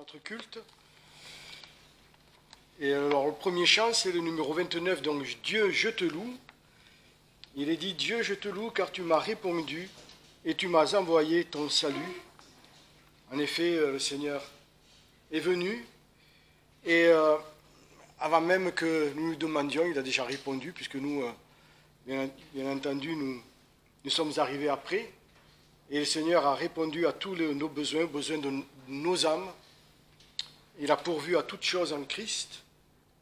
notre culte. Et alors le premier chant, c'est le numéro 29, donc Dieu, je te loue. Il est dit, Dieu, je te loue car tu m'as répondu et tu m'as envoyé ton salut. En effet, le Seigneur est venu et avant même que nous lui demandions, il a déjà répondu, puisque nous, bien entendu, nous sommes arrivés après. Et le Seigneur a répondu à tous nos besoins, besoins de nos âmes. Il a pourvu à toutes choses en Christ.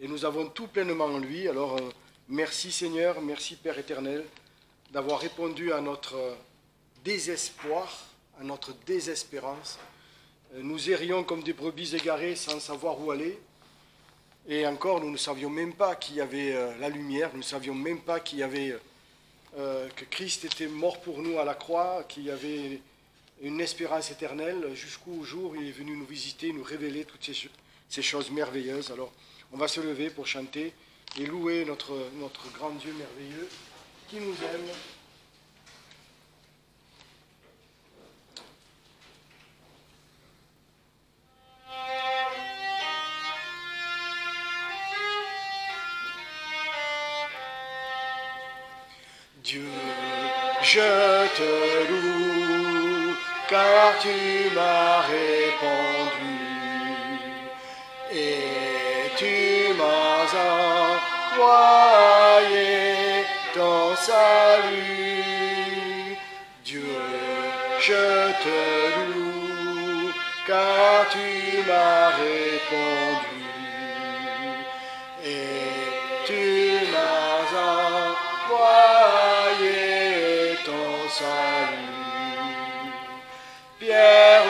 Et nous avons tout pleinement en lui. Alors, merci Seigneur, merci Père éternel, d'avoir répondu à notre désespoir, à notre désespérance. Nous errions comme des brebis égarées sans savoir où aller. Et encore, nous ne savions même pas qu'il y avait la lumière, nous ne savions même pas qu'il y avait... que Christ était mort pour nous à la croix, qu'il y avait une espérance éternelle, jusqu'au jour où il est venu nous visiter, nous révéler toutes ces choses merveilleuses. Alors, on va se lever pour chanter et louer notre grand Dieu merveilleux qui nous aime. Dieu, je te loue, car tu m'as répondu, et tu m'as envoyé ton salut. Dieu, je te loue, car tu m'as répondu, et tu m'as envoyé ton salut. Pierre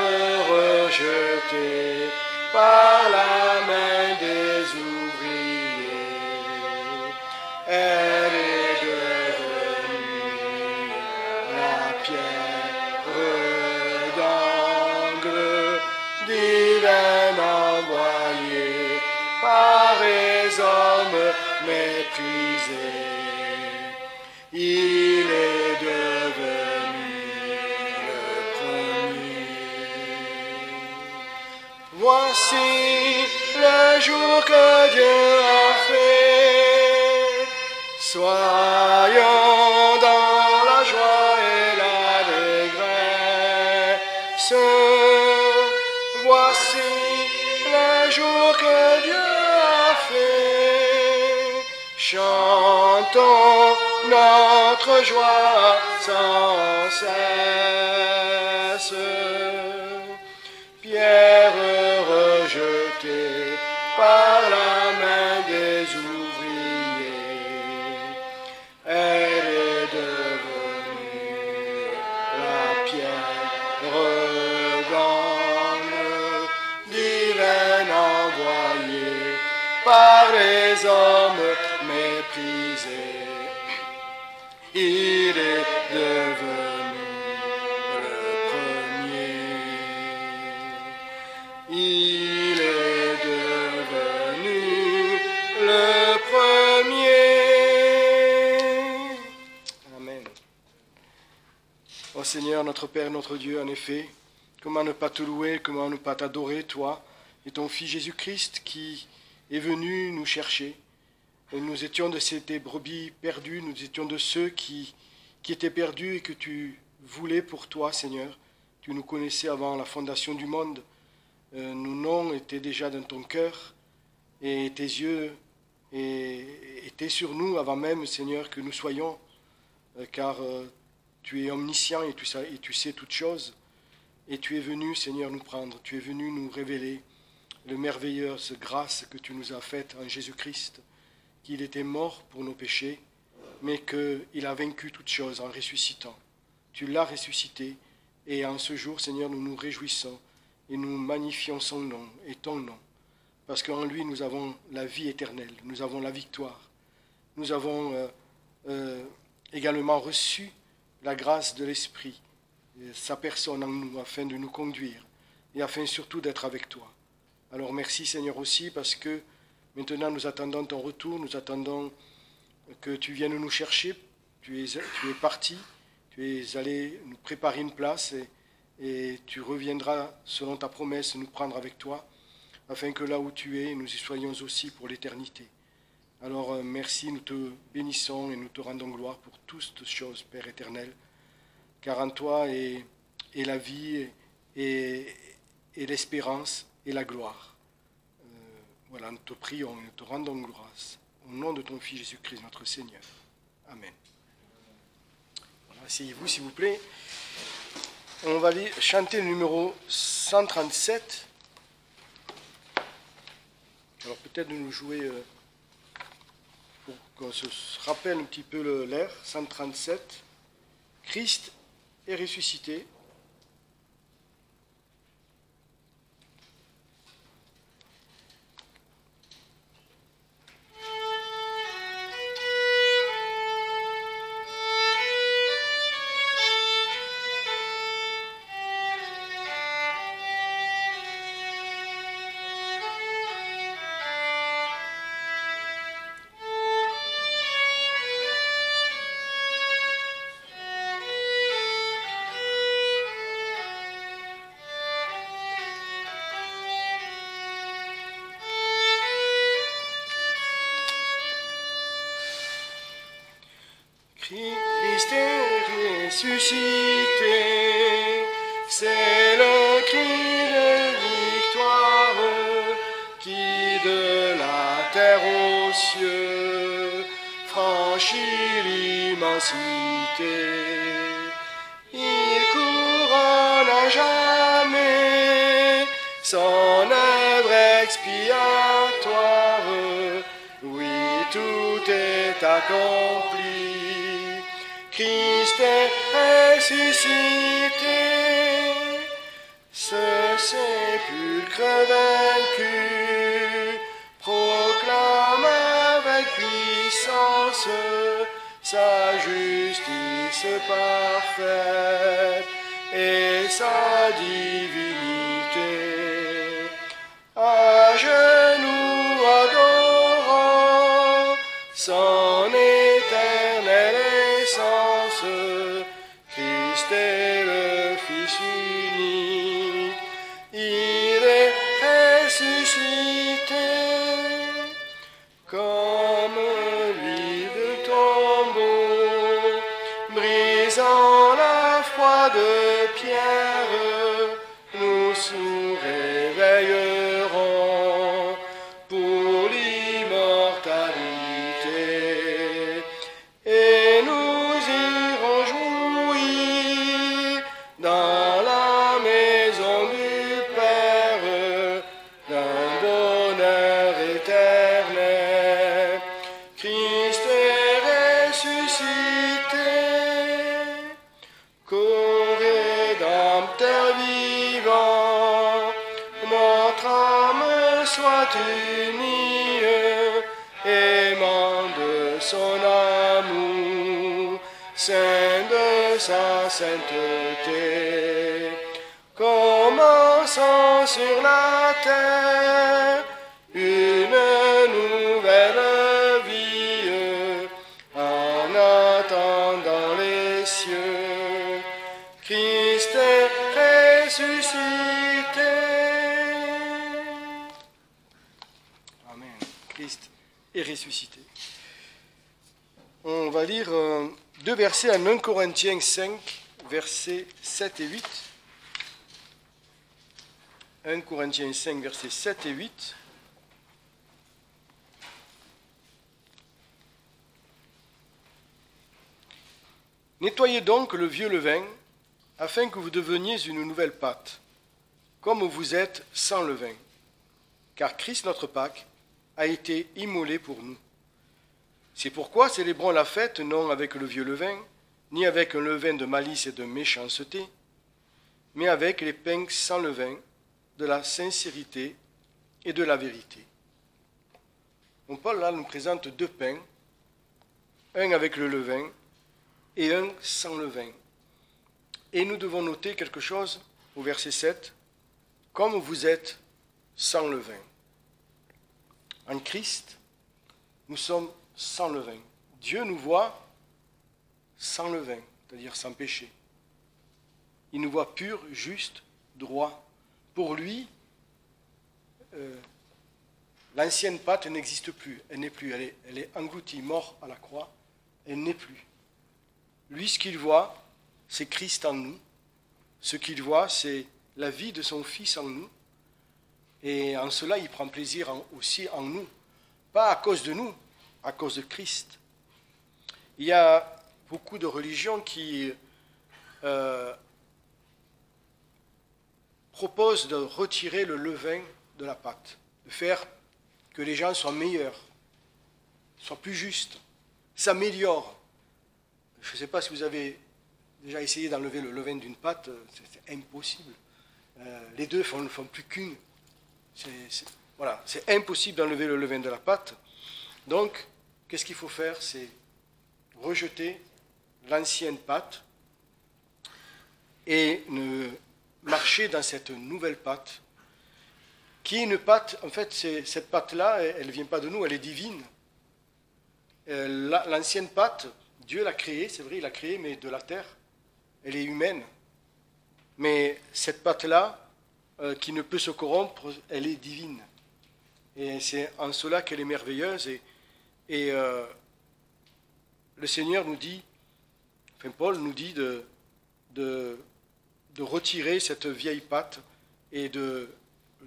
rejetée par la main des ouvriers, elle est devenue la pierre d'angle divine envoyée par les hommes méprisés. Il est devenu le premier. Voici le jour que Dieu a fait. Soyons dans la joie et l'allégresse. Voici le jour que Dieu a fait. Chantons notre joie sans cesse. Pierre rejetée par la main des ouvriers, elle est devenue la pierre d'angle divine envoyée par les hommes méprisés. Il est devenu le premier. Il est devenu le premier. Amen. Ô Seigneur, notre Père, notre Dieu, en effet, comment ne pas te louer, comment ne pas t'adorer, toi et ton Fils Jésus-Christ qui est venu nous chercher. Et nous étions de ces brebis perdues, nous étions de ceux qui étaient perdus et que tu voulais pour toi, Seigneur. Tu nous connaissais avant la fondation du monde. Nos noms étaient déjà dans ton cœur et tes yeux étaient sur nous avant même, Seigneur, que nous soyons, car tu es omniscient et tu sais toutes choses. Et tu es venu, Seigneur, nous prendre. Tu es venu nous révéler le merveilleuse grâce que tu nous as faite en Jésus-Christ, qu'il était mort pour nos péchés, mais qu'il a vaincu toutes choses en ressuscitant. Tu l'as ressuscité, et en ce jour, Seigneur, nous nous réjouissons et nous magnifions son nom et ton nom, parce qu'en lui, nous avons la vie éternelle, nous avons la victoire. Nous avons également reçu la grâce de l'Esprit, sa personne en nous, afin de nous conduire, et afin surtout d'être avec toi. Alors merci, Seigneur, aussi, parce que maintenant, nous attendons ton retour, nous attendons que tu viennes nous chercher. Tu es parti, tu es allé nous préparer une place et tu reviendras selon ta promesse nous prendre avec toi. afin que là où tu es, nous y soyons aussi pour l'éternité. Alors merci, nous te bénissons et nous te rendons gloire pour toutes choses, Père éternel, car en toi est la vie et l'espérance et la gloire. Voilà, nous te prions et nous te rendons grâce. Au nom de ton Fils Jésus-Christ, notre Seigneur. Amen. Voilà, asseyez-vous s'il vous plaît. On va chanter le numéro 137. Alors peut-être de nous jouer, pour qu'on se rappelle un petit peu l'air, 137. Christ est ressuscité. Christ est ressuscité, c'est le cri de victoire qui de la terre aux cieux franchit l'immensité. Il couronne à jamais son œuvre expiatoire, oui, tout est accompli. Christ est ressuscité, ce sépulcre vaincu proclame avec puissance sa justice parfaite et sa divinité. À genoux adorant son éternelle essence, Christ est le Fils unique, il est ressuscité. Comme lui de tombeau, brisant la froide pierre, nous nous réveillerons pour l'immortalité. Et nous irons jouir dans la maison du Père d'un bonheur éternel. Christ est ressuscité, co-rédempteur vivant, notre âme soit unie, aimant de son amour, saint de sa sainteté. Commençons sur la terre une nouvelle vie, en attendant les cieux. Christ est ressuscité. Amen. Christ est ressuscité. On va lire deux versets en 1 Corinthiens 5, versets 7 et 8. 1 Corinthiens 5, versets 7 et 8. Nettoyez donc le vieux levain, afin que vous deveniez une nouvelle pâte, comme vous êtes sans levain. Car Christ, notre Pâque, a été immolé pour nous. C'est pourquoi célébrons la fête non avec le vieux levain, ni avec un levain de malice et de méchanceté, mais avec les pains sans levain, de la sincérité et de la vérité. Donc Paul là nous présente deux pains, un avec le levain et un sans levain. Et nous devons noter quelque chose au verset 7, comme vous êtes sans levain. En Christ, nous sommes sans levain. Dieu nous voit sans levain, c'est-à-dire sans péché. Il nous voit pur, juste, droit. Pour lui, l'ancienne pâte n'existe plus, elle n'est plus, elle est engloutie, morte à la croix, elle n'est plus. Lui, ce qu'il voit, c'est Christ en nous. Ce qu'il voit, c'est la vie de son Fils en nous. Et en cela, il prend plaisir aussi en nous. Pas à cause de nous, à cause de Christ. Il y a beaucoup de religions qui proposent de retirer le levain de la pâte, de faire que les gens soient meilleurs, soient plus justes, s'améliorent. Je ne sais pas si vous avez déjà essayé d'enlever le levain d'une pâte, c'est impossible. Les deux ne font plus qu'une. Voilà, c'est impossible d'enlever le levain de la pâte. Donc, qu'est-ce qu'il faut faire? C'est rejeter l'ancienne pâte et marcher dans cette nouvelle pâte, qui est une pâte, en fait, cette pâte-là, elle ne vient pas de nous, elle est divine. L'ancienne pâte, Dieu l'a créée, c'est vrai, il l'a créée, mais de la terre. Elle est humaine. Mais cette pâte-là, qui ne peut se corrompre, elle est divine. Et c'est en cela qu'elle est merveilleuse. Et le Seigneur nous dit, enfin Paul nous dit de retirer cette vieille pâte et de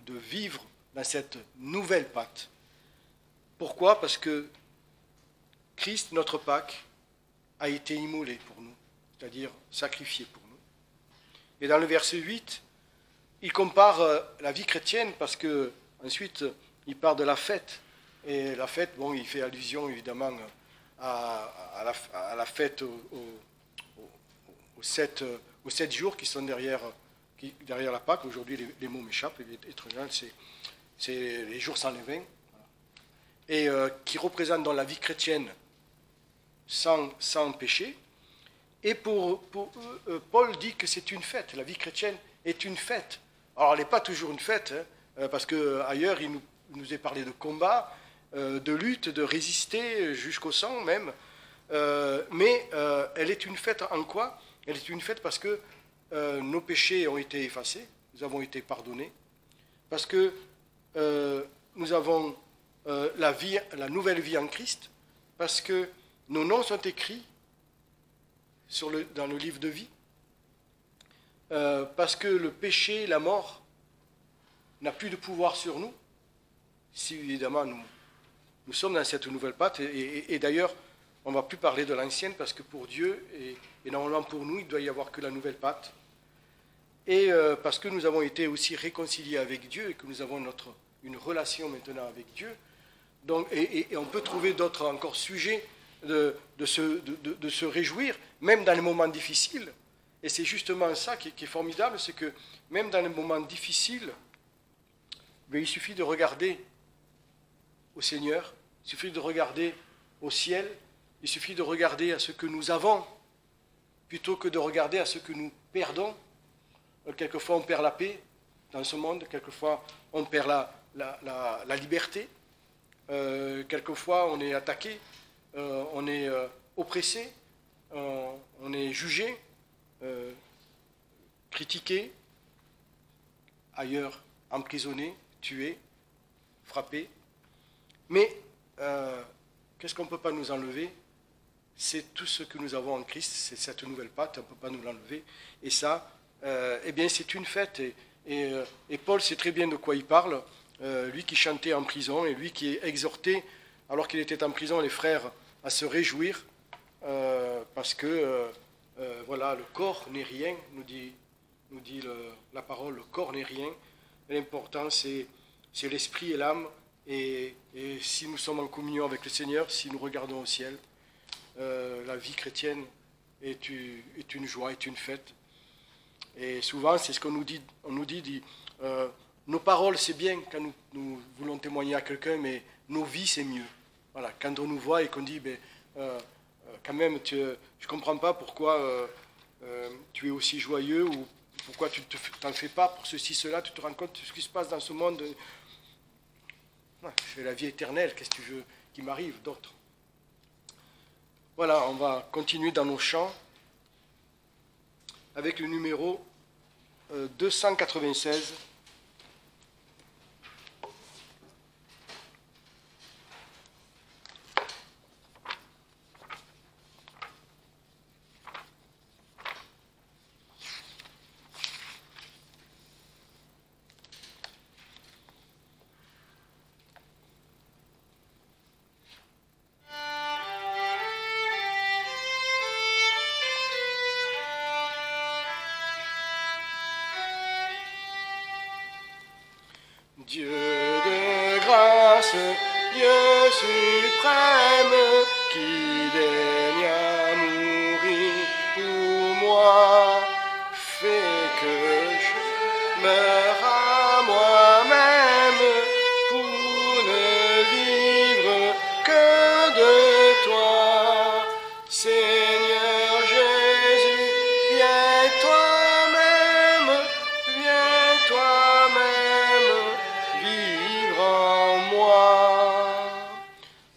vivre dans cette nouvelle pâte. Pourquoi? Parce que Christ, notre Pâque, a été immolé pour nous, c'est-à-dire sacrifié pour nous. Et dans le verset 8, il compare la vie chrétienne parce que ensuite il parle de la fête. Et la fête, bon, il fait allusion évidemment à la fête aux 7 jours qui sont derrière la Pâque. Aujourd'hui, les mots m'échappent, c'est les jours sans levain. Et qui représentent dans la vie chrétienne sans péché. Et pour Paul dit que c'est une fête. La vie chrétienne est une fête. Alors, elle n'est pas toujours une fête, hein, parce qu'ailleurs, il nous est parlé de combat, de lutte, de résister jusqu'au sang même. Mais elle est une fête en quoi? Elle est une fête parce que nos péchés ont été effacés, nous avons été pardonnés, parce que nous avons la nouvelle vie en Christ, parce que nos noms sont écrits dans le livre de vie, parce que le péché, la mort, n'a plus de pouvoir sur nous, si évidemment nous sommes dans cette nouvelle pâte, et d'ailleurs, on ne va plus parler de l'ancienne, parce que pour Dieu, et normalement pour nous, il ne doit y avoir que la nouvelle pâte, et parce que nous avons été aussi réconciliés avec Dieu, et que nous avons une relation maintenant avec Dieu, donc, et on peut trouver d'autres encore sujets de se réjouir, même dans les moments difficiles. Et c'est justement ça qui est formidable, c'est que même dans les moments difficiles, il suffit de regarder au Seigneur, il suffit de regarder au ciel, il suffit de regarder à ce que nous avons, plutôt que de regarder à ce que nous perdons. Quelquefois on perd la paix dans ce monde, quelquefois on perd la liberté, quelquefois on est attaqué, on est oppressé, on est jugé, critiqué, ailleurs emprisonné, tué, frappé. Mais qu'est-ce qu'on ne peut pas nous enlever? C'est tout ce que nous avons en Christ, c'est cette nouvelle pâte, on ne peut pas nous l'enlever. Et ça, eh bien, c'est une fête. Et Paul sait très bien de quoi il parle, lui qui chantait en prison et lui qui exhortait, alors qu'il était en prison, les frères à se réjouir, parce que voilà, le corps n'est rien, nous dit la parole, le corps n'est rien. L'important, c'est l'esprit et l'âme. Et si nous sommes en communion avec le Seigneur, si nous regardons au ciel, la vie chrétienne est une joie, est une fête. Et souvent, c'est ce qu'on nous dit. On nous dit nos paroles, c'est bien quand nous voulons témoigner à quelqu'un, mais nos vies, c'est mieux. Voilà, quand on nous voit et qu'on dit, quand même, je ne comprends pas pourquoi tu es aussi joyeux, ou pourquoi tu ne t'en fais pas pour ceci, cela, tu te rends compte de ce qui se passe dans ce monde. Je fais la vie éternelle, qu'est-ce que tu veux qu'il m'arrive d'autre? Voilà, on va continuer dans nos chants avec le numéro 296. Dieu de grâce, Dieu suprême, qui daigna mourir pour moi, fait que je meure à moi-même pour ne vivre que de toi. Seigneur Jésus, viens toi-même vivre en moi.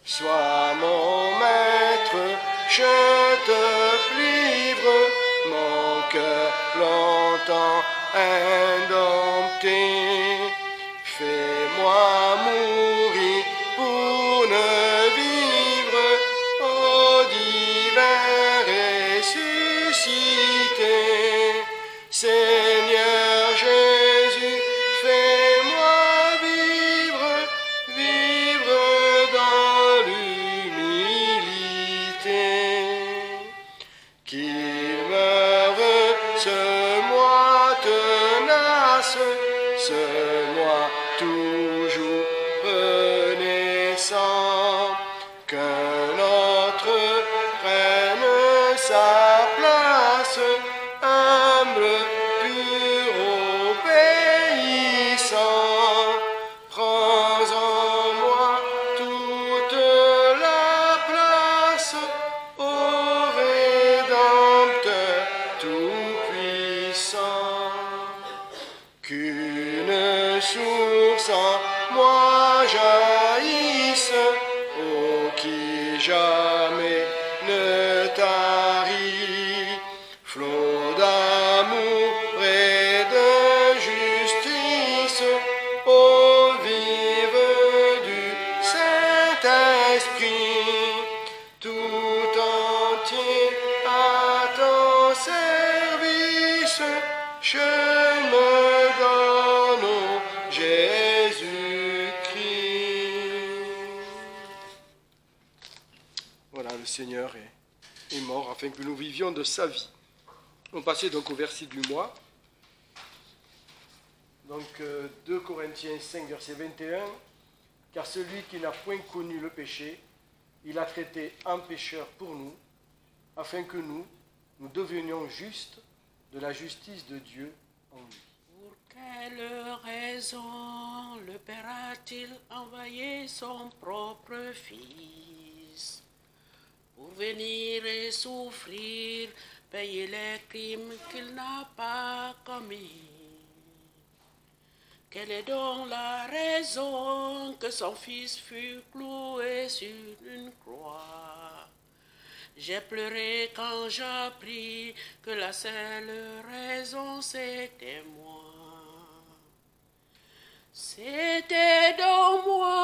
Sois mon maître, je te livre, mon cœur longtemps indompté. Fais-moi mourir pour ne vivre au divin ressuscité. Seigneur Jésus, fais-moi vivre dans l'humilité. Qu'il meure ce moi tenace, ce moi toujours renaissant, qu'un autre prenne sa place, humble, pur, obéissant. Prends en moi toute la place, ô Rédempteur tout-puissant. Qu'une source en moi jaillisse, ô qui jamais ne tarit, flot d'amour et de justice, ô vive du Saint-Esprit, tout entier à ton service, je me donne, ô Jésus-Christ. Voilà, le Seigneur est mort afin que nous vivions de sa vie. On passait donc au verset du mois. Donc 2 Corinthiens 5, verset 21. Car celui qui n'a point connu le péché, il a traité en pécheur pour nous, afin que nous devenions justes de la justice de Dieu en lui. Pour quelle raison le Père a-t-il envoyé son propre Fils pour venir et souffrir, payer les crimes qu'il n'a pas commis? Quelle est donc la raison que son Fils fut cloué sur une croix? J'ai pleuré quand j'appris que la seule raison c'était moi. C'était dans moi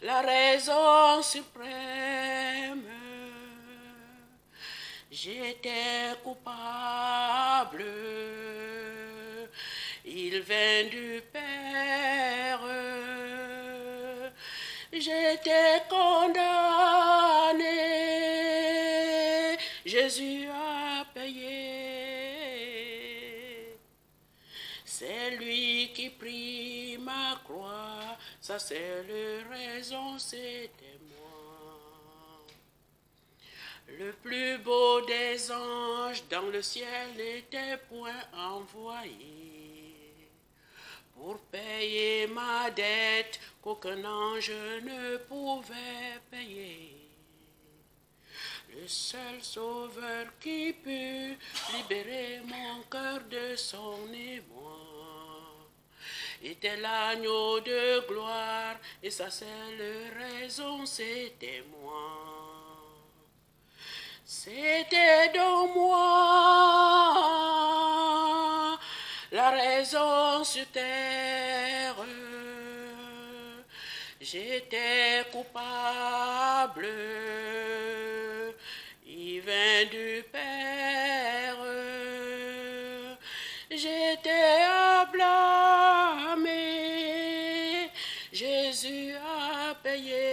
la raison suprême. J'étais coupable, il vint du Père. J'étais condamné, Jésus a payé. C'est lui qui prit ma croix, sa seule raison c'était moi. Le plus beau des anges dans le ciel n'était point envoyé pour payer ma dette qu'aucun ange ne pouvait payer. Le seul sauveur qui put libérer mon cœur de son émoi était l'agneau de gloire, et sa seule raison c'était moi. C'était dans moi la raison sur terre. J'étais coupable, il vint du Père. J'étais à blâmer, Jésus a payé.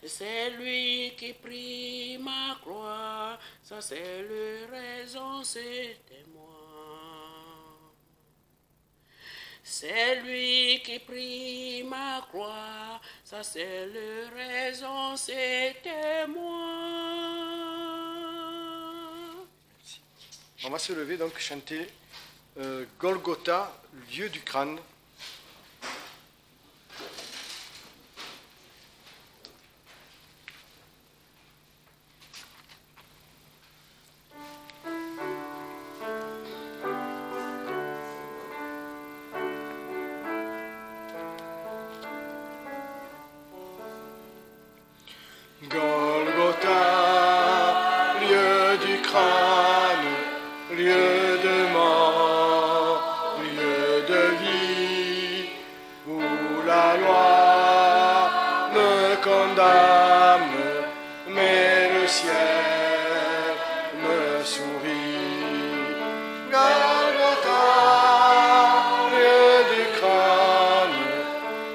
C'est lui qui prit ma croix, sa seule raison c'était moi. C'est lui qui prit ma croix, sa seule raison c'était moi. On va se lever donc chanter Golgotha, lieu du crâne. Golgotha, lieu du crâne, lieu de mort, lieu de vie, où la loi me condamne, mais le ciel me sourit. Golgotha, lieu du crâne,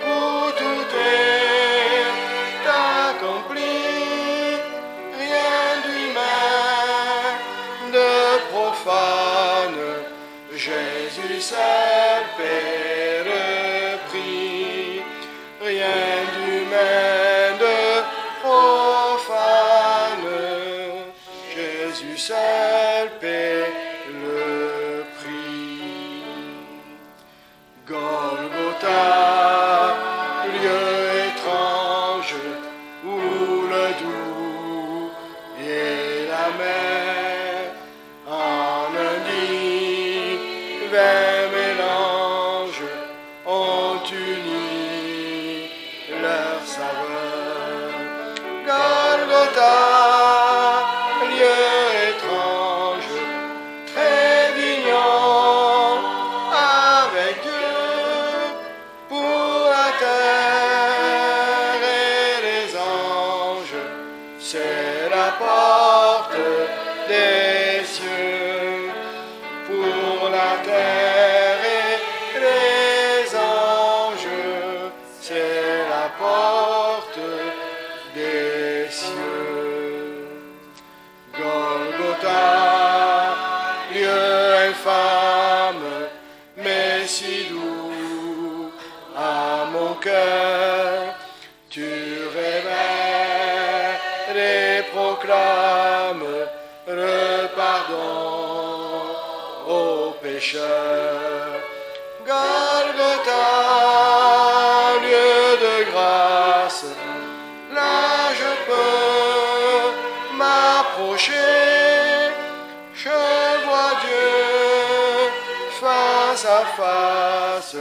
où tout est accompli, rien d'humain, de profane, Jésus seul paie le prix, rien d'humain, de profane, Jésus seul paie le prix. Golgotha, lieu étrange, où le doux et la mer en un divin mélange ont uni leur saveur. Golgotha, lieu étrange, très d'union avec Dieu, pour la terre et les anges, c'est la porte des cieux. Pour la terre et les anges, c'est la porte des cieux. Golgotha, lieu infâme, mais si doux à mon cœur, tu révèles et proclames le pardon aux pécheurs. Golgotha, lieu de grâce, là je peux m'approcher, je vois Dieu face à face,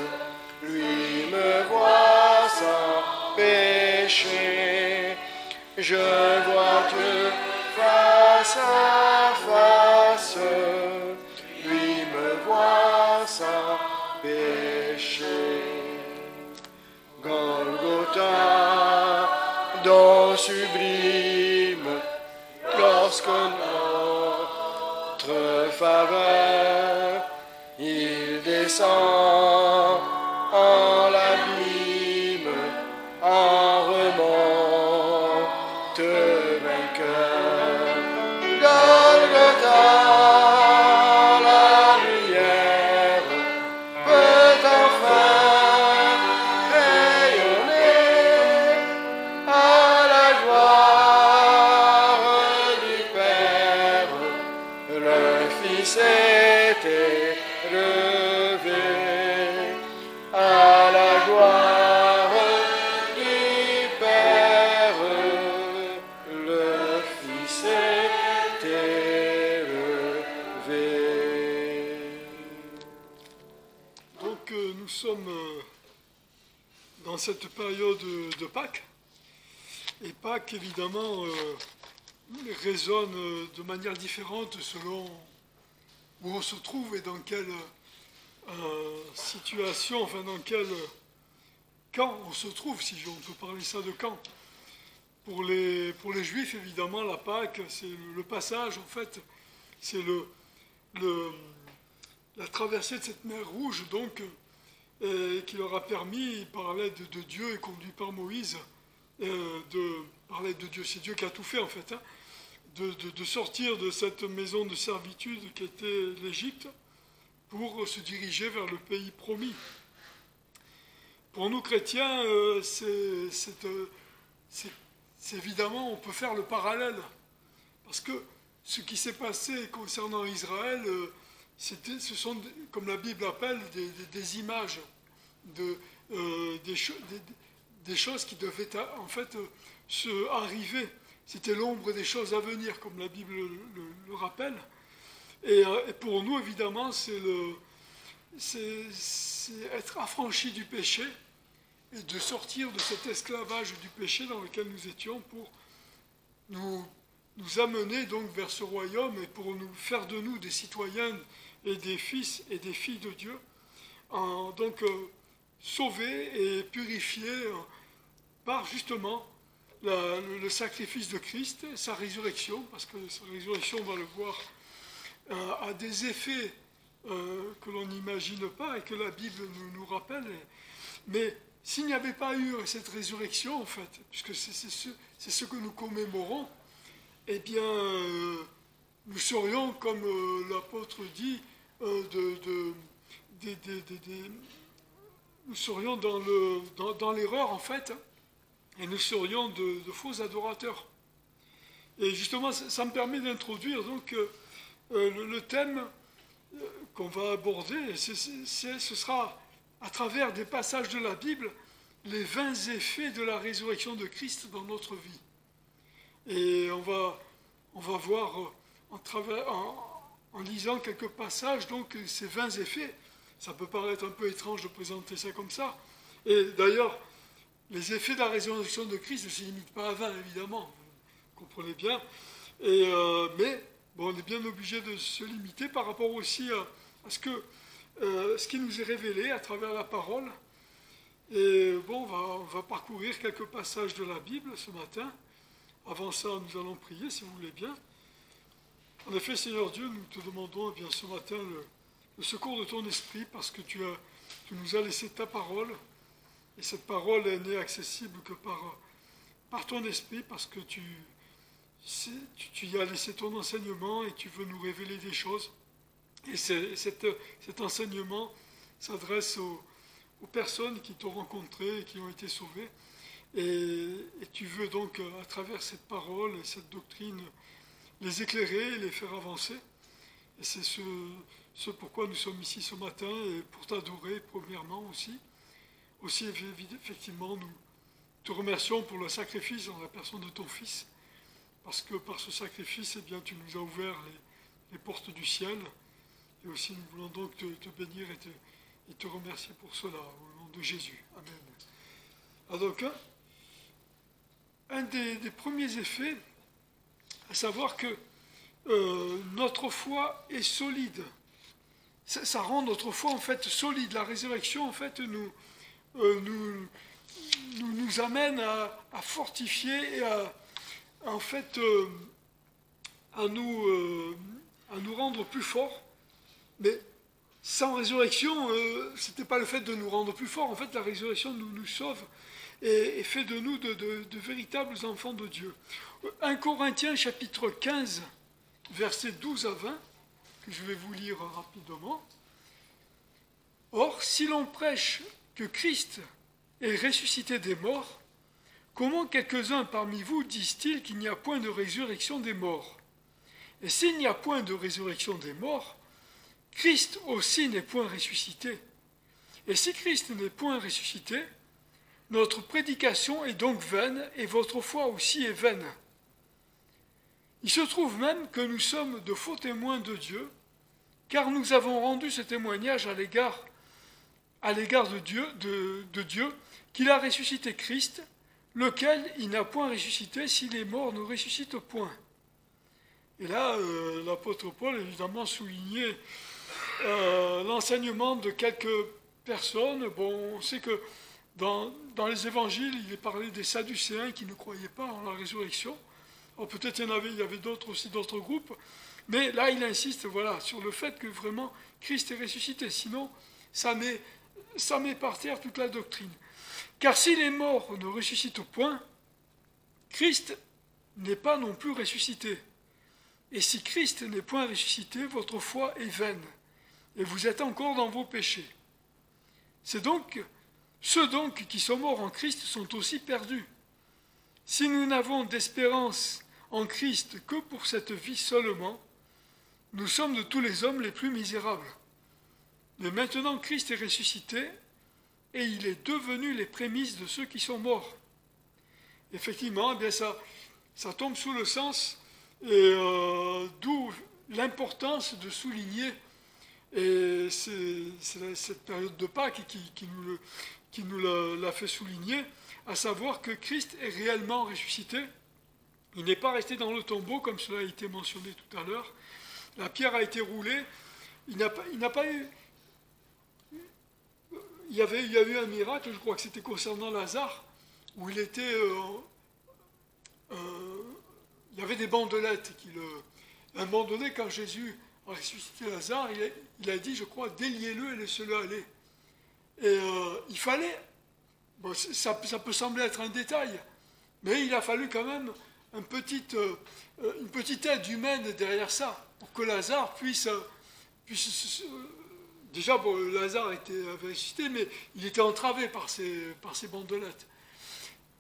lui me voit sans péché. Je vois Dieu face à face, lui me voit sans péché. Golgotha, don sublime, lorsque notre faveur, il descend en l'abîme, en remonte vainqueur. Golgotha, la lumière peut enfin rayonner à la gloire du Père. Le Fils est élevé à la gloire du Père. Le Fils est élevé. Donc nous sommes dans cette période de Pâques. Et Pâques, évidemment, résonne de manière différente selon où on se trouve et dans quelle situation, enfin dans quel camp on se trouve, si on peut parler ça de camp. Pour les Juifs, évidemment, la Pâque, c'est le passage, en fait, c'est la traversée de cette mer Rouge, donc, qui leur a permis, par l'aide de Dieu et conduit par Moïse, par l'aide de Dieu, c'est Dieu qui a tout fait, en fait, hein, de sortir de cette maison de servitude qui était l'Égypte pour se diriger vers le pays promis. Pour nous chrétiens, c'est évidemment, on peut faire le parallèle. Parce que ce qui s'est passé concernant Israël, ce sont, comme la Bible appelle, des images, des choses qui devaient en fait arriver. C'était l'ombre des choses à venir, comme la Bible le rappelle. Et pour nous, évidemment, c'est être affranchi du péché et de sortir de cet esclavage du péché dans lequel nous étions pour nous amener donc vers ce royaume et pour nous faire de nous des citoyens et des fils et des filles de Dieu, donc sauvés et purifiés par justement le sacrifice de Christ, sa résurrection, parce que sa résurrection, on va le voir, a des effets que l'on n'imagine pas et que la Bible nous rappelle. Mais s'il n'y avait pas eu cette résurrection, en fait, puisque c'est ce que nous commémorons, eh bien, nous serions, comme l'apôtre dit, nous serions dans l'erreur, en fait, et nous serions de faux adorateurs. Et justement, ça me permet d'introduire donc le thème qu'on va aborder. Ce sera à travers des passages de la Bible les 20 effets de la résurrection de Christ dans notre vie. Et on va voir en lisant quelques passages donc ces 20 effets. Ça peut paraître un peu étrange de présenter ça comme ça. Et d'ailleurs, les effets de la résurrection de Christ ne se limitent pas à 20, évidemment, vous comprenez bien. Mais bon, on est bien obligé de se limiter par rapport aussi à ce qui nous est révélé à travers la parole. Et bon, on va parcourir quelques passages de la Bible ce matin. Avant ça, nous allons prier, si vous voulez bien. En effet, Seigneur Dieu, nous te demandons bien, ce matin le secours de ton esprit, parce que tu nous as laissé ta parole. Et cette parole n'est accessible que par ton esprit, parce que tu y as laissé ton enseignement et tu veux nous révéler des choses. Et cet enseignement s'adresse aux personnes qui t'ont rencontré et qui ont été sauvées. Et tu veux donc, à travers cette parole et cette doctrine, les éclairer et les faire avancer. Et c'est ce pourquoi nous sommes ici ce matin, et pour t'adorer premièrement aussi. Aussi, effectivement, nous te remercions pour le sacrifice dans la personne de ton Fils, parce que par ce sacrifice, eh bien, tu nous as ouvert les portes du ciel. Et aussi, nous voulons donc te bénir et te remercier pour cela, au nom de Jésus. Amen. Alors donc, un des premiers effets, à savoir que notre foi est solide. Ça rend notre foi, en fait, solide. La résurrection, en fait, nous amène à fortifier et à nous rendre plus forts. Mais sans résurrection, ce n'était pas le fait de nous rendre plus forts. En fait, la résurrection nous sauve et fait de nous de véritables enfants de Dieu. 1 Corinthiens chapitre 15, versets 12 à 20, que je vais vous lire rapidement. Or, si l'on prêche que Christ est ressuscité des morts, comment quelques-uns parmi vous disent-ils qu'il n'y a point de résurrection des morts? Et s'il n'y a point de résurrection des morts, Christ aussi n'est point ressuscité. Et si Christ n'est point ressuscité, notre prédication est donc vaine, et votre foi aussi est vaine. Il se trouve même que nous sommes de faux témoins de Dieu, car nous avons rendu ce témoignage à l'égard de Dieu, qu'il a ressuscité Christ, lequel il n'a point ressuscité si les morts ne ressuscitent point. Et là, l'apôtre Paul, évidemment, soulignait l'enseignement de quelques personnes. Bon, on sait que dans les évangiles, il est parlé des Sadducéens qui ne croyaient pas en la résurrection. Alors peut-être il y avait d'autres groupes, mais là il insiste sur le fait que vraiment Christ est ressuscité. Sinon, ça met par terre toute la doctrine. Car si les morts ne ressuscitent point, Christ n'est pas non plus ressuscité. Et si Christ n'est point ressuscité, votre foi est vaine, et vous êtes encore dans vos péchés. Ceux donc qui sont morts en Christ sont aussi perdus. Si nous n'avons d'espérance en Christ que pour cette vie seulement, nous sommes de tous les hommes les plus misérables. Mais maintenant Christ est ressuscité, et il est devenu les prémices de ceux qui sont morts. Effectivement, eh bien ça tombe sous le sens, et d'où l'importance de souligner, et c'est cette période de Pâques qui nous l'a fait souligner, à savoir que Christ est réellement ressuscité. Il n'est pas resté dans le tombeau, comme cela a été mentionné tout à l'heure. La pierre a été roulée. Il n'y a pas eu... Il y a eu un miracle, je crois que c'était concernant Lazare, où il était... il y avait des bandelettes. À un moment donné, quand Jésus a ressuscité Lazare, il a dit, je crois, déliez-le et laissez-le aller. Et il fallait... Bon, ça peut sembler être un détail, mais il a fallu quand même une petite aide humaine derrière ça, pour que Lazare puisse déjà, bon, Lazare avait ressuscité, mais il était entravé par ces bandelettes.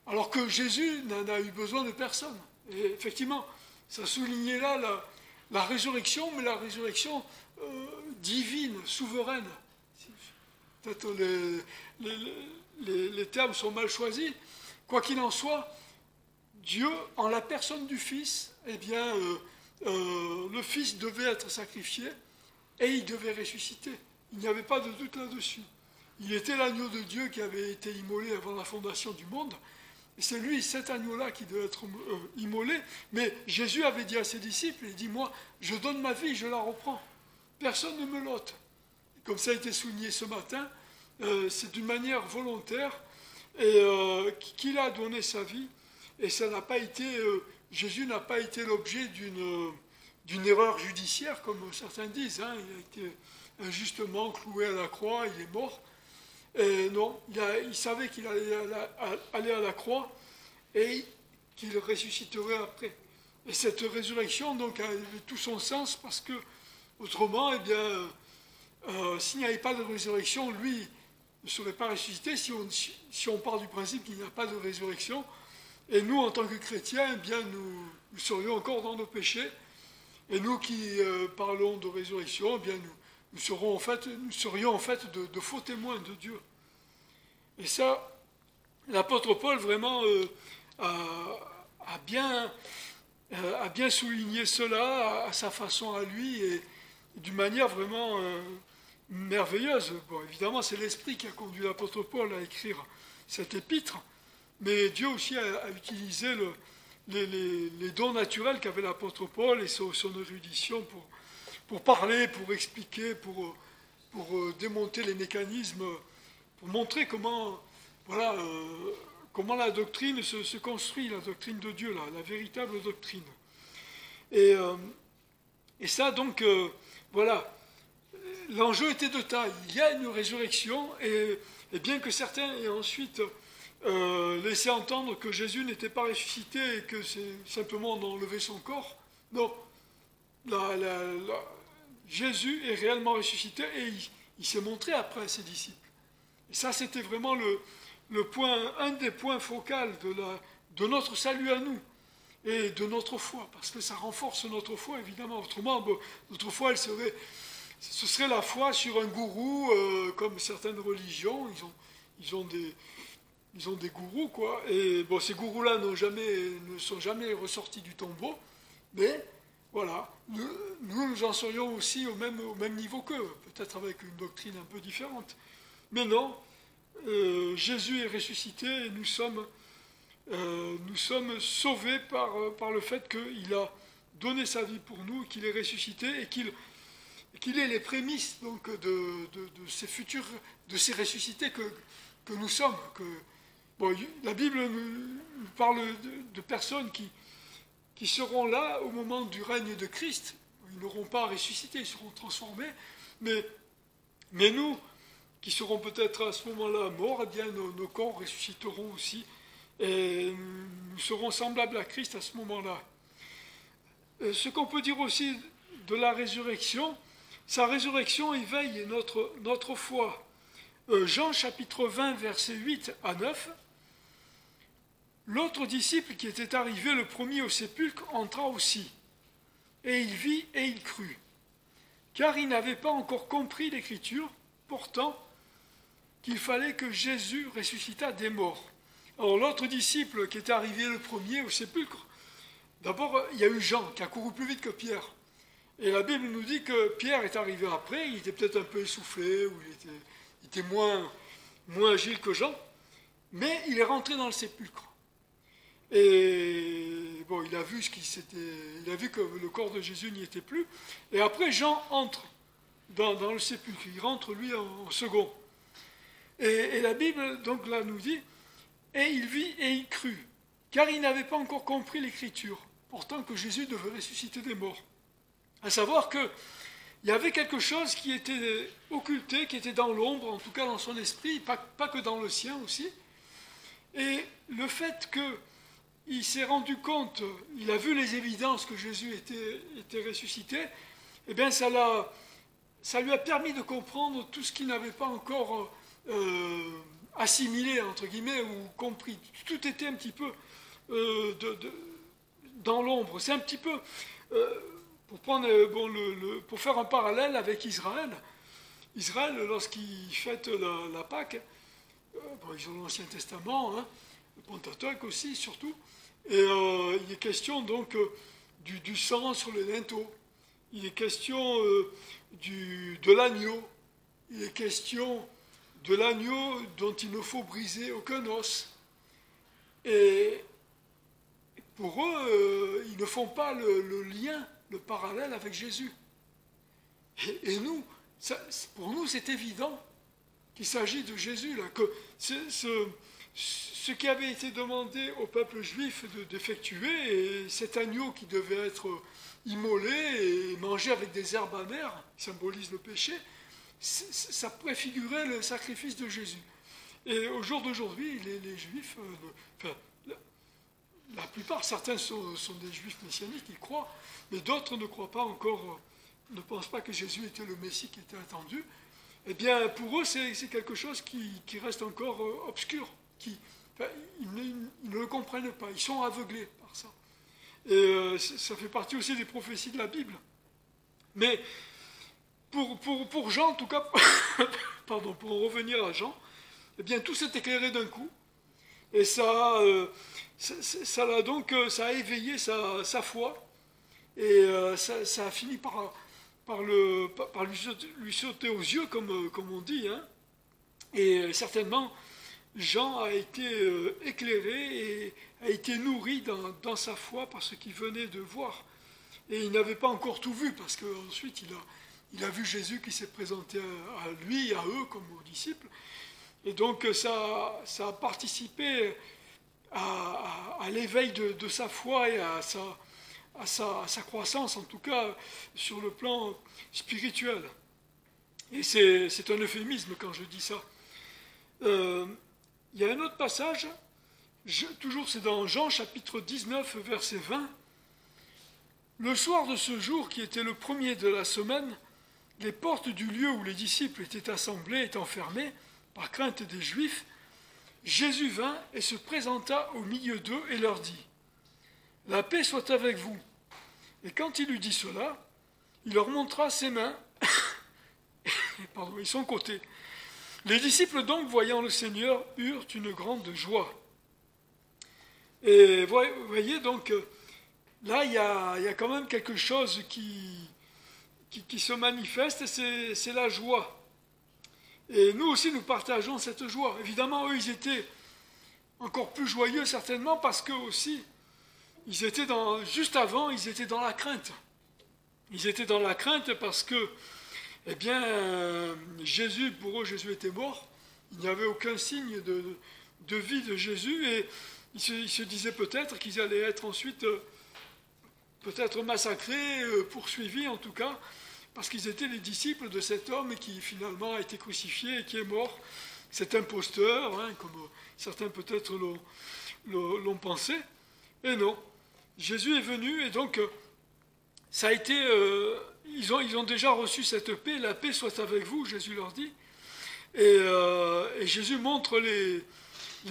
Alors que Jésus n'en a eu besoin de personne. Et effectivement, ça soulignait là la résurrection, mais la résurrection divine, souveraine. Peut-être les termes sont mal choisis. Quoi qu'il en soit, Dieu, en la personne du Fils, eh bien, le Fils devait être sacrifié et il devait ressusciter. Il n'y avait pas de doute là-dessus. Il était l'agneau de Dieu qui avait été immolé avant la fondation du monde. Et c'est lui, cet agneau-là, qui devait être immolé. Mais Jésus avait dit à ses disciples, il dit, moi, je donne ma vie, je la reprends. Personne ne me l'ôte. Comme ça a été souligné ce matin, c'est d'une manière volontaire et qu'il a donné sa vie. Et ça n'a pas été, Jésus n'a pas été l'objet d'une erreur judiciaire, comme certains disent. Hein. Il a été injustement cloué à la croix, il est mort. Et non, il savait qu'il allait aller à la croix et qu'il ressusciterait après. Et cette résurrection donc avait tout son sens parce que autrement, eh bien, s'il n'y avait pas de résurrection, lui ne serait pas ressuscité. Si on part du principe qu'il n'y a pas de résurrection, et nous, en tant que chrétiens, eh bien, nous serions encore dans nos péchés. Et nous qui parlons de résurrection, eh bien, nous serions en fait de faux témoins de Dieu. Et ça, l'apôtre Paul vraiment a bien souligné cela à sa façon à lui et d'une manière vraiment merveilleuse. Bon, évidemment, c'est l'Esprit qui a conduit l'apôtre Paul à écrire cette épître, mais Dieu aussi a utilisé les dons naturels qu'avait l'apôtre Paul et son érudition pour parler, pour expliquer, pour démonter les mécanismes, pour montrer comment la doctrine se construit, la doctrine de Dieu, la véritable doctrine. Et ça, donc, voilà, l'enjeu était de taille. Il y a une résurrection, et bien que certains aient ensuite laissé entendre que Jésus n'était pas ressuscité et que c'est simplement d'enlever son corps, non. Jésus est réellement ressuscité et il s'est montré après à ses disciples. Et ça, c'était vraiment un des points focaux de notre salut à nous et de notre foi, parce que ça renforce notre foi, évidemment. Autrement, notre foi, ce serait la foi sur un gourou, comme certaines religions. Ils ont des gourous, quoi. Et bon, ces gourous-là ne sont jamais ressortis du tombeau, mais voilà, nous en serions aussi au même niveau qu'eux, peut-être avec une doctrine un peu différente. Mais non, Jésus est ressuscité et nous sommes sauvés par le fait qu'il a donné sa vie pour nous, qu'il est ressuscité et qu'il est les prémices donc, de ces ressuscités que nous sommes. La Bible nous parle de personnes qui seront là au moment du règne de Christ. Ils n'auront pas ressuscité, ils seront transformés, mais nous, qui seront peut-être à ce moment-là morts, eh bien nos corps ressusciteront aussi, et nous serons semblables à Christ à ce moment-là. ce qu'on peut dire aussi de la résurrection, sa résurrection éveille notre foi. Jean chapitre 20, versets 8 à 9. L'autre disciple qui était arrivé le premier au sépulcre entra aussi, et il vit et il crut, car il n'avait pas encore compris l'Écriture, pourtant qu'il fallait que Jésus ressuscitât des morts. Alors l'autre disciple qui était arrivé le premier au sépulcre, d'abord il y a eu Jean qui a couru plus vite que Pierre. Et la Bible nous dit que Pierre est arrivé après, il était peut-être un peu essoufflé, ou il était moins agile que Jean, mais il est rentré dans le sépulcre. Et bon, il a vu que le corps de Jésus n'y était plus. Et après, Jean entre dans le sépulcre. Il rentre, lui, en second. Et la Bible, donc, là, nous dit, « Et il vit et il crut, car il n'avait pas encore compris l'Écriture, pourtant que Jésus devait ressusciter des morts. » À savoir qu'il y avait quelque chose qui était occulté, qui était dans l'ombre, en tout cas dans son esprit, pas que dans le sien aussi. Et le fait qu'il s'est rendu compte, il a vu les évidences que Jésus était ressuscité, eh bien ça lui a permis de comprendre tout ce qu'il n'avait pas encore assimilé, entre guillemets, ou compris. Tout était un petit peu dans l'ombre. C'est un petit peu, pour faire un parallèle avec Israël. Israël, lorsqu'ils fêtent la Pâque, ils ont l'Ancien Testament, hein, le Pentateuque aussi, surtout, et il est question donc du sang sur les linteaux, il est question de l'agneau, il est question de l'agneau dont il ne faut briser aucun os. Et pour eux, ils ne font pas le lien, le parallèle avec Jésus. Et nous, pour nous, c'est évident qu'il s'agit de Jésus, là, que ce qui avait été demandé au peuple juif d'effectuer, et cet agneau qui devait être immolé et mangé avec des herbes amères, qui symbolise le péché, ça préfigurait le sacrifice de Jésus. Et au jour d'aujourd'hui, les juifs, la plupart, certains sont des juifs messianiques, ils croient, mais d'autres ne croient pas encore, ne pensent pas que Jésus était le Messie qui était attendu. Eh bien, pour eux, c'est quelque chose qui reste encore obscur. Ils ne le comprennent pas, ils sont aveuglés par ça. Et ça fait partie aussi des prophéties de la Bible. Mais pour Jean, en tout cas, pardon, pour en revenir à Jean, eh bien, tout s'est éclairé d'un coup. Et ça a éveillé sa foi. Et ça a fini par lui sauter aux yeux, comme on dit. Hein. Et certainement, Jean a été éclairé et a été nourri dans sa foi par ce qu'il venait de voir. Et il n'avait pas encore tout vu, parce qu'ensuite il a vu Jésus qui s'est présenté à lui, à eux, comme aux disciples. Et donc ça a participé à l'éveil de sa foi et à sa croissance, en tout cas sur le plan spirituel. Et c'est un euphémisme quand je dis ça. Il y a un autre passage, toujours c'est dans Jean chapitre 19, verset 20. Le soir de ce jour, qui était le premier de la semaine, les portes du lieu où les disciples étaient assemblés étant fermées, par crainte des Juifs, Jésus vint et se présenta au milieu d'eux et leur dit « La paix soit avec vous ». Et quand il eut dit cela, il leur montra ses mains et son côté. Les disciples donc, voyant le Seigneur, eurent une grande joie. Et vous voyez donc, là il y a quand même quelque chose qui se manifeste, c'est la joie. Et nous aussi, nous partageons cette joie. Évidemment, eux, ils étaient encore plus joyeux, certainement, parce qu'eux aussi, juste avant, ils étaient dans la crainte. Ils étaient dans la crainte parce que, eh bien, pour eux, Jésus était mort. Il n'y avait aucun signe de vie de Jésus. Et ils se disaient peut-être qu'ils allaient être ensuite, peut-être massacrés, poursuivis en tout cas, parce qu'ils étaient les disciples de cet homme qui finalement a été crucifié et qui est mort, cet imposteur, hein, comme certains peut-être l'ont pensé. Et non, Jésus est venu et donc ça a été, ils ont déjà reçu cette paix. La paix soit avec vous, Jésus leur dit. Et Jésus montre les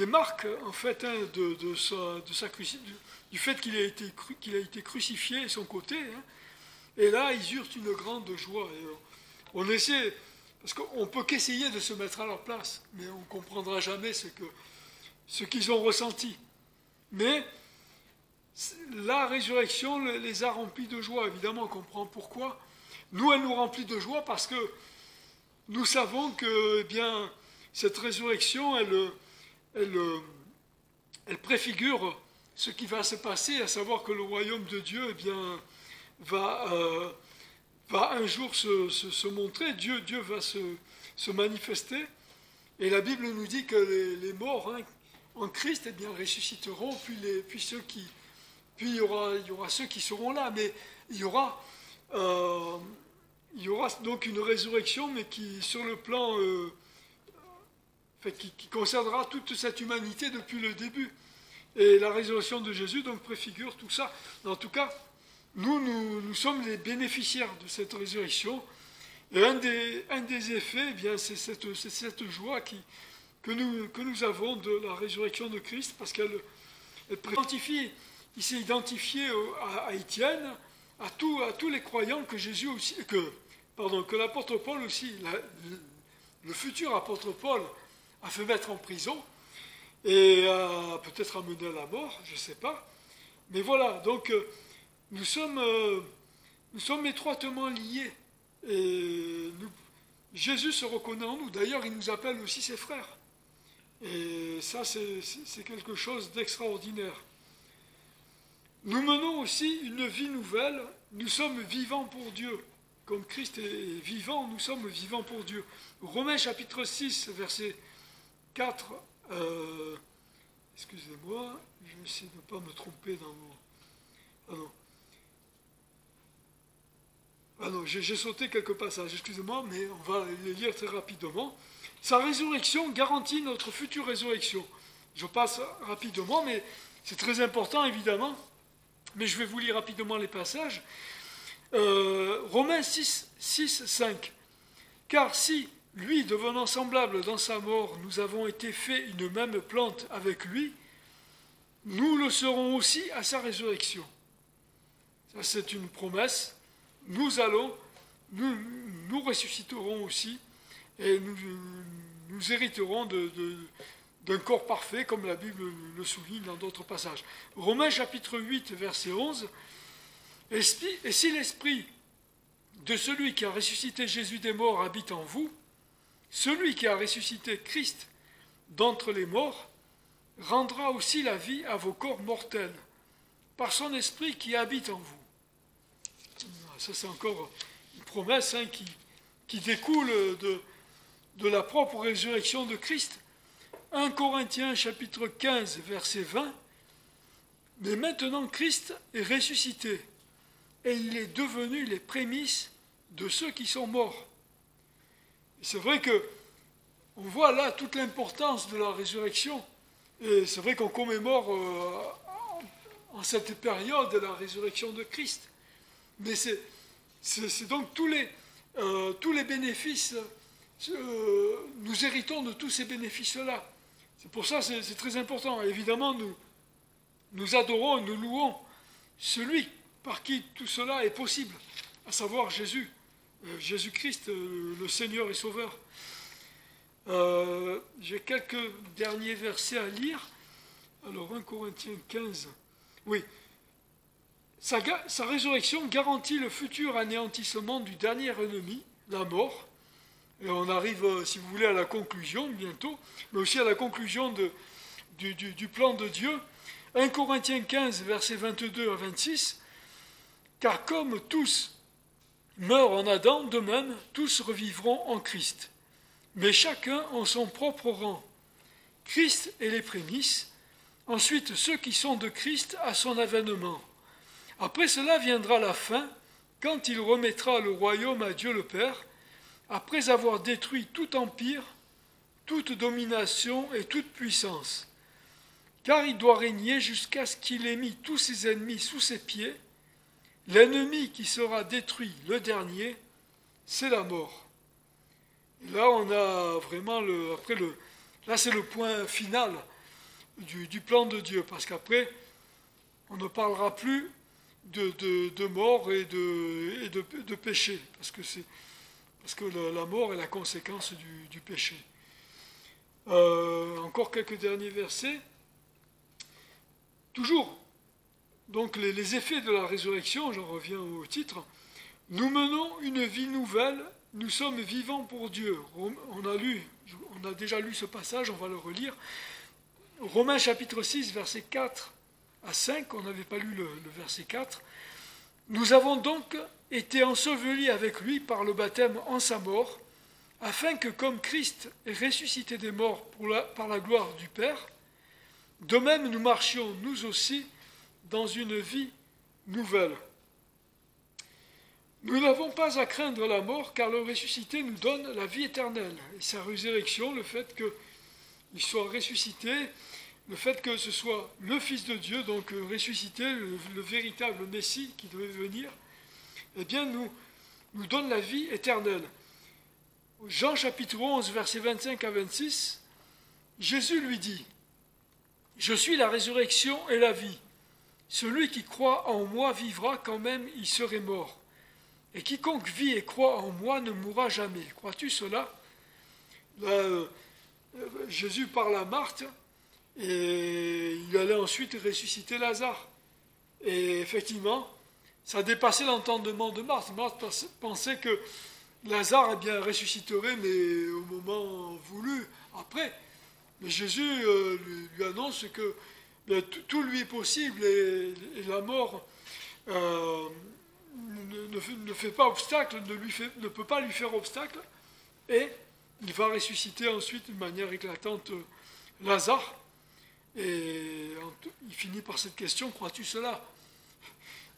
marques, en fait, hein, du fait qu'il a été crucifié, son côté. Hein. Et là, ils eurent une grande joie. Et on essaie, parce qu'on ne peut qu'essayer de se mettre à leur place, mais on ne comprendra jamais ce qu'ils ont ressenti. Mais la résurrection les a remplis de joie. Évidemment, on comprend pourquoi. Nous, elle nous remplit de joie parce que nous savons que, eh bien, cette résurrection, elle préfigure ce qui va se passer, à savoir que le royaume de Dieu, eh bien, va un jour se montrer. Dieu va se manifester. Et la Bible nous dit que les morts, hein, en Christ, eh bien, ressusciteront, puis il y aura ceux qui seront là, mais il y aura donc une résurrection, mais qui, sur le plan, qui concernera toute cette humanité depuis le début. Et la résurrection de Jésus, donc, préfigure tout ça. Mais en tout cas, nous sommes les bénéficiaires de cette résurrection. Et un des effets, eh bien, c'est cette joie que nous avons de la résurrection de Christ, parce qu'elle il s'est identifié à Étienne, à tous les croyants que Jésus aussi, que l'apôtre Paul aussi, le futur apôtre Paul, a fait mettre en prison et peut-être amené à la mort, je ne sais pas. Mais voilà, donc nous sommes étroitement liés. Et Jésus se reconnaît en nous. D'ailleurs, il nous appelle aussi ses frères. Et ça, c'est quelque chose d'extraordinaire. Nous menons aussi une vie nouvelle. Nous sommes vivants pour Dieu. Comme Christ est vivant, nous sommes vivants pour Dieu. Romains chapitre 6, verset 4. Excusez-moi, je vais essayer de ne pas me tromper dans mon... Ah non, j'ai sauté quelques passages, excusez-moi, mais on va les lire très rapidement. Sa résurrection garantit notre future résurrection. Je passe rapidement, mais c'est très important, évidemment. Mais je vais vous lire rapidement les passages. Romains 6, 5. Car si, lui, devenant semblable dans sa mort, nous avons été faits une même plante avec lui, nous le serons aussi à sa résurrection. Ça, c'est une promesse. Nous ressusciterons aussi, et nous hériterons d'un corps parfait, comme la Bible le souligne dans d'autres passages. Romains chapitre 8, verset 11. Et si l'esprit de celui qui a ressuscité Jésus des morts habite en vous, celui qui a ressuscité Christ d'entre les morts rendra aussi la vie à vos corps mortels, par son esprit qui habite en vous. Ça, c'est encore une promesse, hein, qui découle de la propre résurrection de Christ. 1 Corinthiens chapitre 15, verset 20. Mais maintenant Christ est ressuscité, et il est devenu les prémices de ceux qui sont morts. Et c'est vrai qu'on voit là toute l'importance de la résurrection. Et c'est vrai qu'on commémore en cette période la résurrection de Christ. Mais c'est donc tous les bénéfices, nous héritons de tous ces bénéfices-là. C'est pour ça que c'est très important. Évidemment, nous adorons, nous louons celui par qui tout cela est possible, à savoir Jésus-Christ, le Seigneur et Sauveur. J'ai quelques derniers versets à lire. Alors, 1 Corinthiens 15. Oui. Sa résurrection garantit le futur anéantissement du dernier ennemi, la mort. Et on arrive, si vous voulez, à la conclusion bientôt, mais aussi à la conclusion du plan de Dieu. 1 Corinthiens 15, versets 22 à 26. Car comme tous meurent en Adam, de même, tous revivront en Christ. Mais chacun en son propre rang. Christ est les prémices, ensuite ceux qui sont de Christ à son avènement. Après cela viendra la fin, quand il remettra le royaume à Dieu le Père, après avoir détruit tout empire, toute domination et toute puissance. Car il doit régner jusqu'à ce qu'il ait mis tous ses ennemis sous ses pieds. L'ennemi qui sera détruit, le dernier, c'est la mort. Et là, on a vraiment là, c'est le point final du plan de Dieu, parce qu'après, on ne parlera plus de mort et de péché, parce que la mort est la conséquence du péché. Encore quelques derniers versets. Toujours, donc les effets de la résurrection, j'en reviens au titre. Nous menons une vie nouvelle, nous sommes vivants pour Dieu. On a déjà lu ce passage, on va le relire. Romains chapitre 6, versets 4 à 5, on n'avait pas lu le verset 4. Nous avons donc été ensevelis avec lui par le baptême en sa mort, afin que comme Christ est ressuscité des morts par la gloire du Père, de même nous marchions nous aussi dans une vie nouvelle. Nous n'avons pas à craindre la mort, car le ressuscité nous donne la vie éternelle. Et sa résurrection, le fait qu'il soit ressuscité, le fait que ce soit le Fils de Dieu, donc ressuscité, le véritable Messie qui devait venir, eh bien nous donne la vie éternelle. Jean chapitre 11, versets 25 à 26, Jésus lui dit, « Je suis la résurrection et la vie. Celui qui croit en moi vivra quand même il serait mort. Et quiconque vit et croit en moi ne mourra jamais. » Crois-tu cela? Là, Jésus parle à Marthe et il allait ensuite ressusciter Lazare. Et effectivement, ça dépassait l'entendement de Marthe. Marthe pensait que Lazare ressusciterait, mais au moment voulu, après. Mais Jésus lui annonce que tout lui est possible et la mort ne fait pas obstacle, ne peut pas lui faire obstacle, et il va ressusciter ensuite d'une manière éclatante Lazare. Et il finit par cette question, crois-tu cela?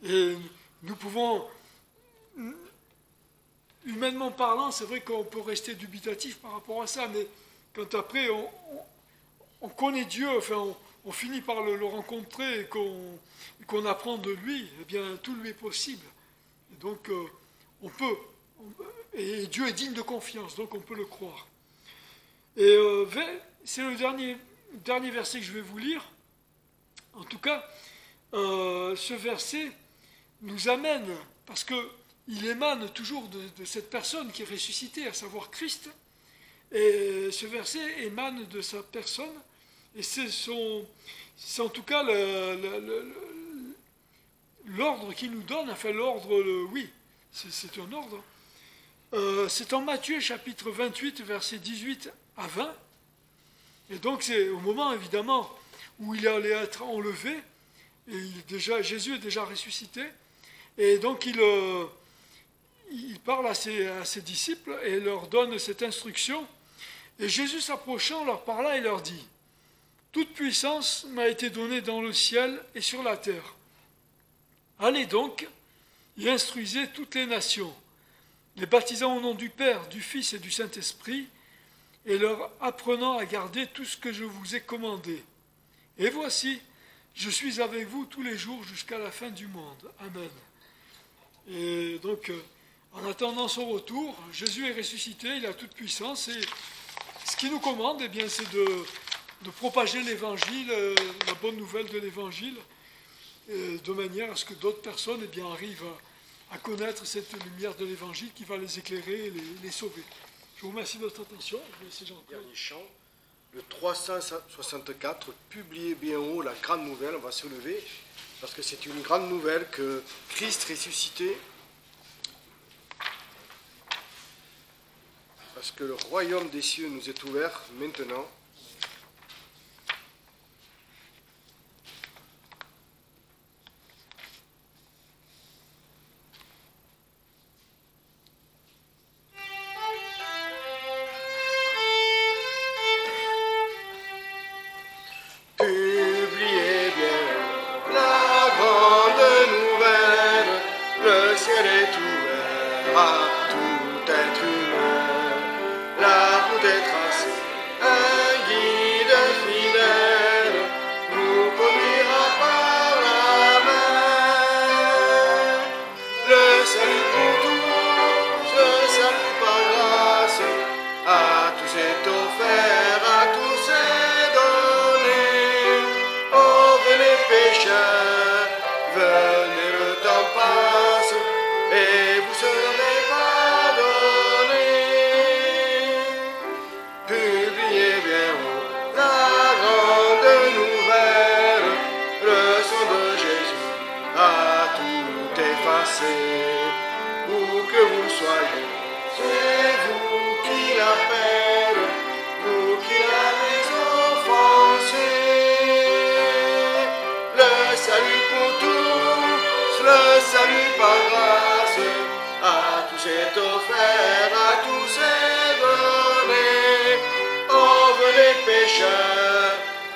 Et nous pouvons, humainement parlant, c'est vrai qu'on peut rester dubitatif par rapport à ça, mais quand après on connaît Dieu, enfin on finit par le rencontrer et qu'on apprend de lui, eh bien tout lui est possible. Et donc et Dieu est digne de confiance, donc on peut le croire. Et c'est le dernier verset que je vais vous lire. En tout cas, ce verset nous amène, parce qu'il émane toujours de cette personne qui est ressuscitée, à savoir Christ, et ce verset émane de sa personne, et c'est en tout cas l'ordre qu'il nous donne, enfin l'ordre, oui, c'est un ordre. C'est en Matthieu chapitre 28, versets 18 à 20, et donc c'est au moment évidemment où il allait être enlevé, et Jésus est déjà ressuscité, et donc il parle à ses disciples et leur donne cette instruction. Et Jésus s'approchant leur parla et leur dit, « Toute puissance m'a été donnée dans le ciel et sur la terre. Allez donc et instruisez toutes les nations, les baptisant au nom du Père, du Fils et du Saint-Esprit, et leur apprenant à garder tout ce que je vous ai commandé. Et voici, je suis avec vous tous les jours jusqu'à la fin du monde. Amen. » Et donc, en attendant son retour, Jésus est ressuscité, il a toute puissance, et ce qu'il nous commande, eh bien, c'est de propager l'évangile, la bonne nouvelle de l'évangile, de manière à ce que d'autres personnes eh bien, arrivent à connaître cette lumière de l'évangile qui va les éclairer et les sauver. Je vous remercie de votre attention. Je vais laisser Jean-Claude. Dernier chant, le 364, publiez bien haut la grande nouvelle. On va se lever parce que c'est une grande nouvelle que Christ ressuscité, parce que le royaume des cieux nous est ouvert maintenant. Publiez bien la grande nouvelle, le ciel est ouvert à tout être humain. La route est tracée, un guide fidèle nous conduira par la main.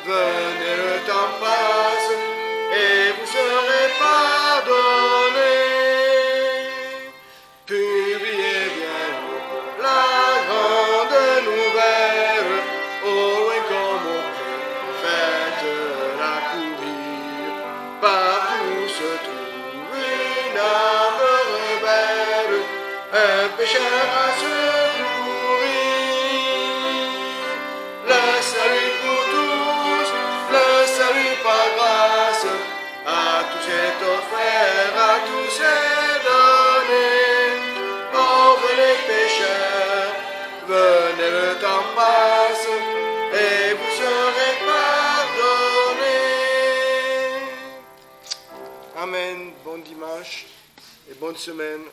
venez, le temps passe, et vous serez pardonnés. Publiez bien la grande nouvelle, au loin comme au près, faites-la courir. Partout se trouve une âme rebelle, un pécheur à secourir. Le salut pour tous, le salut par grâce, à tous est offert, à tous est donné. Oh, venez pécheurs, venez, le temps passe, et vous serez pardonnés. Amen, bon dimanche et bonne semaine.